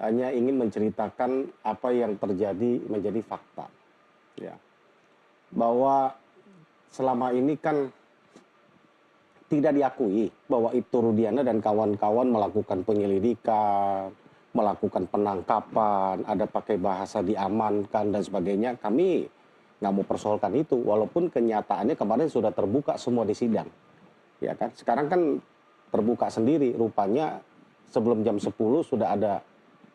hanya ingin menceritakan apa yang terjadi menjadi fakta. Ya. Bahwa selama ini kan tidak diakui bahwa Ibtu Rudiana dan kawan-kawan melakukan penyelidikan, melakukan penangkapan, ada pakai bahasa diamankan dan sebagainya. Kami nggak mau persoalkan itu, walaupun kenyataannya kemarin sudah terbuka semua di sidang. Ya kan? Sekarang kan terbuka sendiri, rupanya sebelum jam 10 sudah ada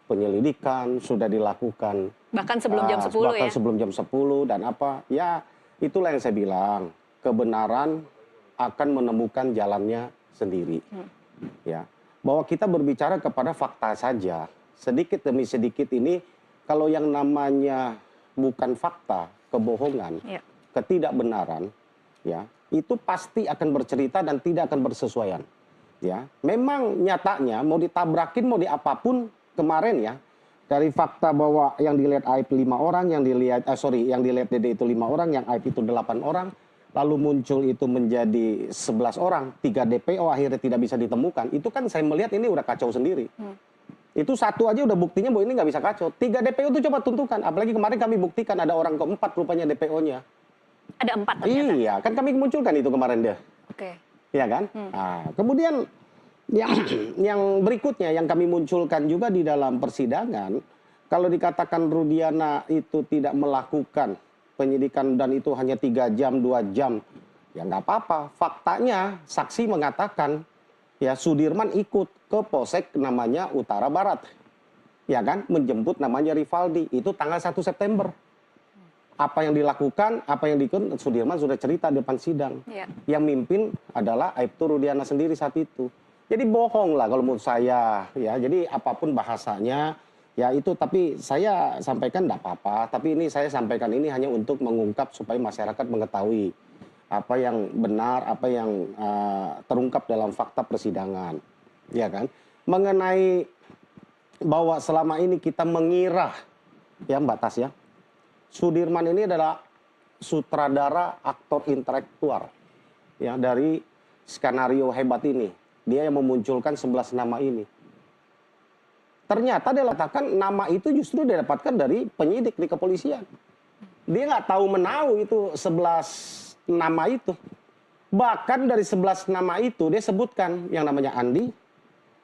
penyelidikan, sudah dilakukan. Bahkan sebelum jam 10 bahkan ya? sebelum jam 10 dan apa, ya itulah yang saya bilang, kebenaran akan menemukan jalannya sendiri. Ya, bahwa kita berbicara kepada fakta saja, sedikit demi sedikit ini, kalau yang namanya bukan fakta, kebohongan, ketidakbenaran, ya, itu pasti akan bercerita dan tidak akan bersesuaian. Ya, memang nyatanya mau ditabrakin, mau diapapun kemarin ya, dari fakta bahwa yang dilihat Aib 5 orang, yang dilihat yang dilihat Dede itu 5 orang, yang Aib itu 8 orang, lalu muncul itu menjadi 11 orang, 3 DPO akhirnya tidak bisa ditemukan. Itu kan saya melihat ini udah kacau sendiri. Itu satu aja udah buktinya bahwa ini nggak bisa kacau. 3 DPO itu coba tentukan. Apalagi kemarin kami buktikan ada orang keempat rupanya DPO-nya. Ada 4 ternyata? Iya, kan kami munculkan itu kemarin dia. Oke. Iya kan? Nah, kemudian yang berikutnya yang kami munculkan juga di dalam persidangan, kalau dikatakan Rudiana itu tidak melakukan penyidikan dan itu hanya 3 jam, 2 jam, ya nggak apa-apa. Faktanya saksi mengatakan ya Sudirman ikut ke Polsek namanya Utara Barat, ya kan, menjemput namanya Rivaldi, itu tanggal 1 September. Apa yang dilakukan, apa yang diikut, Sudirman sudah cerita di depan sidang. Yang mimpin adalah Aibtu Rudiana sendiri saat itu. Jadi bohong lah kalau menurut saya, ya. Jadi apapun bahasanya, ya itu, tapi saya sampaikan tidak apa-apa, tapi ini saya sampaikan ini hanya untuk mengungkap supaya masyarakat mengetahui apa yang benar, apa yang terungkap dalam fakta persidangan, ya kan? Mengenai bahwa selama ini kita mengira, ya Mbak Tas ya, Sudirman ini adalah sutradara, aktor intelektual, ya, dari skenario hebat ini. Dia yang memunculkan 11 nama ini. Ternyata dia letakkan nama itu justru didapatkan dari penyidik di kepolisian. Dia nggak tahu menahu itu 11 nama itu. Bahkan dari 11 nama itu dia sebutkan yang namanya Andi,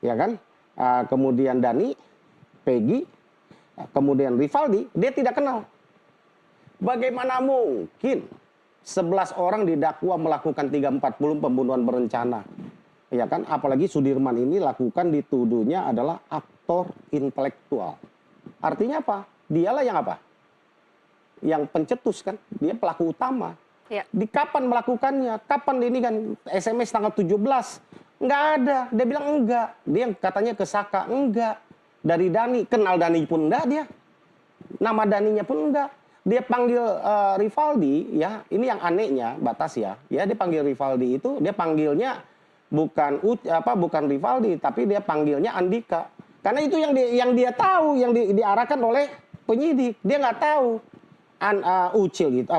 ya kan? Kemudian Dani, Peggy, kemudian Rivaldi, dia tidak kenal. Bagaimana mungkin 11 orang didakwa melakukan 340 pembunuhan berencana? Ya kan, apalagi Sudirman ini lakukan dituduhnya adalah aktor intelektual. Artinya apa? Dialah yang apa? Yang pencetus kan, dia pelaku utama. Di kapan melakukannya? Kapan ini kan SMS tanggal 17? Enggak ada. Dia bilang enggak. Dia yang katanya ke Saka, enggak. Dari Dani, kenal Dani pun enggak dia. Nama Daninya pun enggak. Dia panggil Rivaldi, ya, ini yang anehnya, Batas ya. Ya, dia panggil Rivaldi itu, dia panggilnya bukan Rivaldi, tapi dia panggilnya Andika. Karena itu yang dia tahu, yang diarahkan oleh penyidik. Dia nggak tahu Ucil gitu.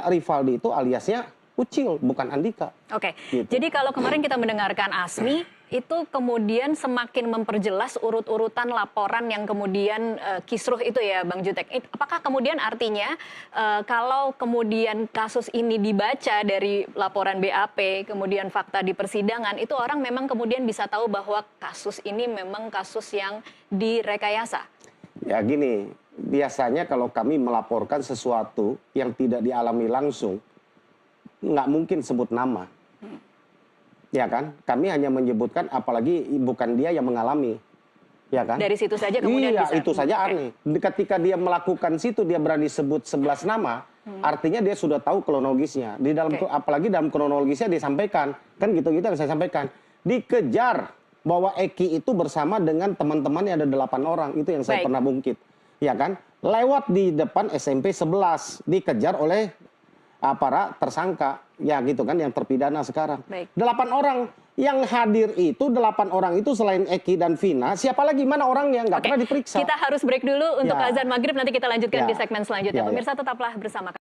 Rivaldi itu aliasnya Ucil, bukan Andika. Oke. Gitu. Jadi kalau kemarin kita mendengarkan Asmi, itu kemudian semakin memperjelas urut-urutan laporan yang kemudian kisruh itu ya Bang Jutek. Apakah kemudian artinya kalau kemudian kasus ini dibaca dari laporan BAP, kemudian fakta di persidangan, itu orang memang kemudian bisa tahu bahwa kasus ini memang kasus yang direkayasa? Ya gini, biasanya kalau kami melaporkan sesuatu yang tidak dialami langsung, nggak mungkin sebut nama. Ya kan, kami hanya menyebutkan, apalagi bukan dia yang mengalami, ya kan? Dari situ saja kemudian bisa. Itu saja aneh. Ketika dia melakukan situ, dia berani sebut 11 nama, artinya dia sudah tahu kronologisnya. Di dalam, apalagi dalam kronologisnya disampaikan, kan gitu-gitu yang saya sampaikan. Dikejar bahwa Eki itu bersama dengan teman-temannya ada 8 orang, itu yang saya pernah bungkit, ya kan? Lewat di depan SMP 11, dikejar oleh para tersangka, ya gitu kan, yang terpidana sekarang. 8 orang yang hadir itu, 8 orang itu selain Eki dan Vina, siapa lagi, mana orangnya, nggak pernah diperiksa. Kita harus break dulu untuk azan maghrib, nanti kita lanjutkan di segmen selanjutnya. Pemirsa tetaplah bersama kami.